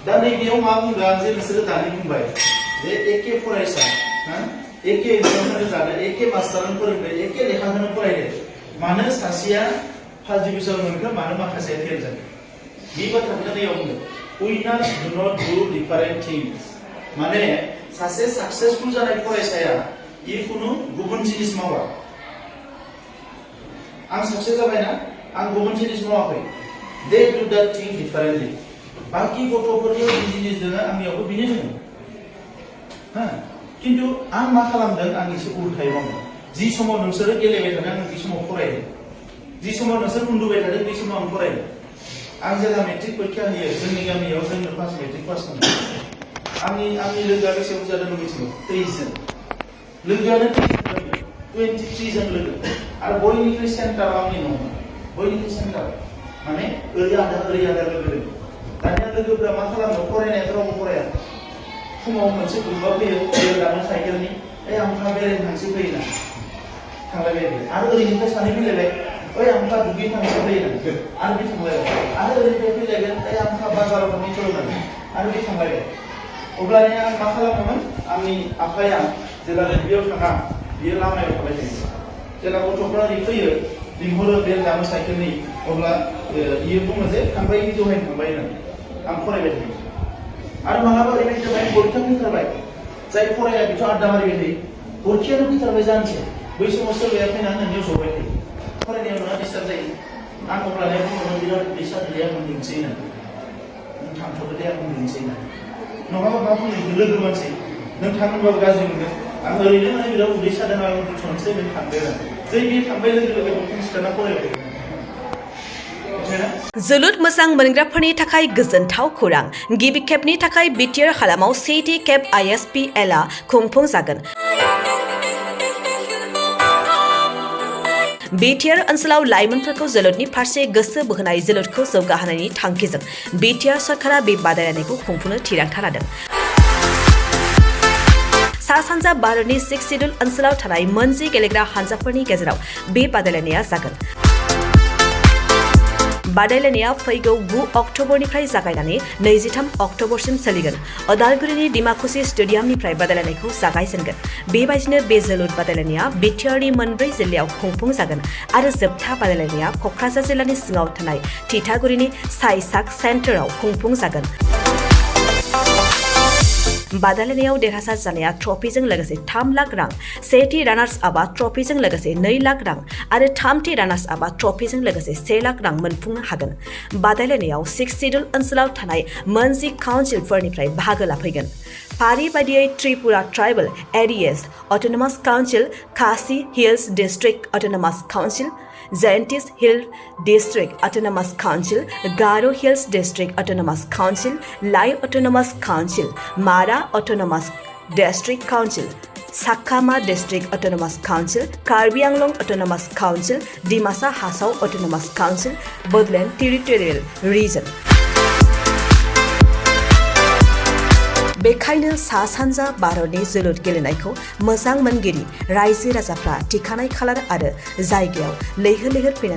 दा नैबेयाव मा बुंदों आं जे नोंसोरो दानि बुंबाय जे एखे फरायसा एखे एग्जामखौनो जादों एखे मास्टारानो फोरोंदों एखे लेखाखौनो फरायदों मानो सासेया फार्स्ट डिभिजन मोनखो मानो माखासेया फेल जादों बे बाथ्राखौनो दैयाव बुंदों उइनार्स do not do different things माने सासे साक्सेसफुल जानाय फरायसाया जिखुनु गुबुन जिनिस मावा आं साक्सेस जाबायना आं गुबुन जिनिस मावाखै दे डु दैट थिं डिफारेन्टलि बाकी गथ'फोरनि जि जिनिस दङ आंनियावबो बेनो दङ किन्तु आं मा खालामदों आं एसे उल्थायै मावदों जि समाव नोंसोरो गेलेबाय थादों आं बे समाव फरायदों जि समाव नोंसोर उन्दुबाय थादों बे समाव आं फरायदों आं जेब्ला मेट्रिक परीक्षा होयो जोंनि गामियाव जोंनो मेट्रिक पास खालामो आंनि लोगोआ बेसे बुरजा दङ मिथिगौ 23 जन लोगोआनो 23 जन लोगो आरो बयनिख्रुइ सेन्टाराव आंनि न' बयनिख्रुइ सेन्टार माने ओरै आदा लोगो दङ दानिया लोगोफोरा मा खालामो फरायनायाथ' रावबो फराया फुङाव मोनसे ग्रुपआ फैयो बेरायनो साइकेलनि आंहा बेरायनो थांसै फैयोना थांलायबाय आरो ओरैनिफ्राय सानै फैलायबाय आंहा दुगैनो थांसै फैयोना आरो बे थांलायबाय आरो ओरैनिफ्राय फैलायगोन आंहा बाजाराव थांनो चल'नानै आरो बे थांलायबाय अब्लानिया आं मा खालामोमोन आंनि आफाया जेब्ला बेयाव थाङा बियो लामायाव थाबाय थायो जेब्ला गथ'फ्रा ओरै फैयो लिंहरो बेरायनो साइकेलनि अब्ला बियो बुङो जे थांबाय दहायनो थांबाय होननानै आं फरायबाय थायो आरो मालाबा ओरैबायदि जाबाय परीक्षा फैथारबाय जाय फराया बेथ' आड्डा मारिबाय थायो परीक्षायानो फैथारबाय जानोसै बै समाव सोरबाया फैनानै नोंनियाव जबाय थायो फरायनायाव नोंहा डिस्टार्ब जायो आं अब्लानिया बुङोमोन बिराद फैसा गैया आं उन्दुनोसै होननानै नों थांथ'दो दे आं उन्दुनोसै होननानै नङाबा मा बुङो लोगो मानसि नों थांनोबाबो गाज्रि मोनगोन आं ओरैनो माने बिराद उदै सादों आं उन्दुथ'नोसै नों थांदो होननानै जै बे थांबाय लोगो दंफां सिखारना फरायबाय जोलुर मोजां मोनग्राफोरनि थाखाय गोजोनथाव खौरां गिबि खेबनि थाखाय बिटिआर हालामाव सेथि खेब ISPL आ खुंफुंजागोन बिटिआर ओनसोलाव लाइमोनफोरखौ जोलुरनि फारसे गोसो बोहोनाय जोलुरखौ जौगाहोनायनि थांखिजों बिटिआर सरकारा बे बादायलायनायखौ खुंफुंनो थिरांथा लादों सा सानजा भारतनि 6 सिडुल ओनसोलाव थानाय मोनजि गेलेग्रा हानजाफोरनि गेजेराव बे बादायलायनाया जागोन बादायलायनाया फैगौ 9 अक्ट'बरनिफ्राय जागायनानै 23 अक्ट'बरसिम सोलिगोन अदालगुरिनि डिमाकुसि स्टेडियामनिफ्राय बादायलायनायखौ जागायजेनगोन बेबायदिनो बे जोलुर बादायलायनाया बिटिआरनि मोनब्रै जिल्लायाव खुंफुंजागोन आरो जोबथा बादायलायनाया क'क्राझार जिल्लानि सिङाव थानाय थिथागुरिनि साइसाक सेन्टाराव खुंफुंजागोन बादायलायनायाव देरहासार जानाया ट्रफिजों लोगोसे 3 लाख रां सेथि रानार्स आपआ ट्रफिजों लोगोसे 2 लाख रां आरो थामथि रानार्स आपआ ट्रफिजों लोगोसे 1 लाख रां मोनफुंनो हागोन बादायलायनायाव 6 सिडुल ओनसोलाव थानाय मोनजि काउन्सिलफोरनिफ्राय बाहागो लाफैगोन फारि बायदियै Tripura tribal areas autonomous council Khasi hills district autonomous council Jaintias hill district autonomous council Garo hills district autonomous council Lai autonomous council Mara autonomous district council Chakma district autonomous council Karbi Anglong autonomous council Dimasa Hasao autonomous council Bodoland territorial region बेखायनो सा सानजा भारतनि जोलुर गेलेनायखौ मोजां मोनगिरि रायजो राजाफ्रा थिखानाय खालार आरो जायगायाव लैहोर लैहोर फैनानै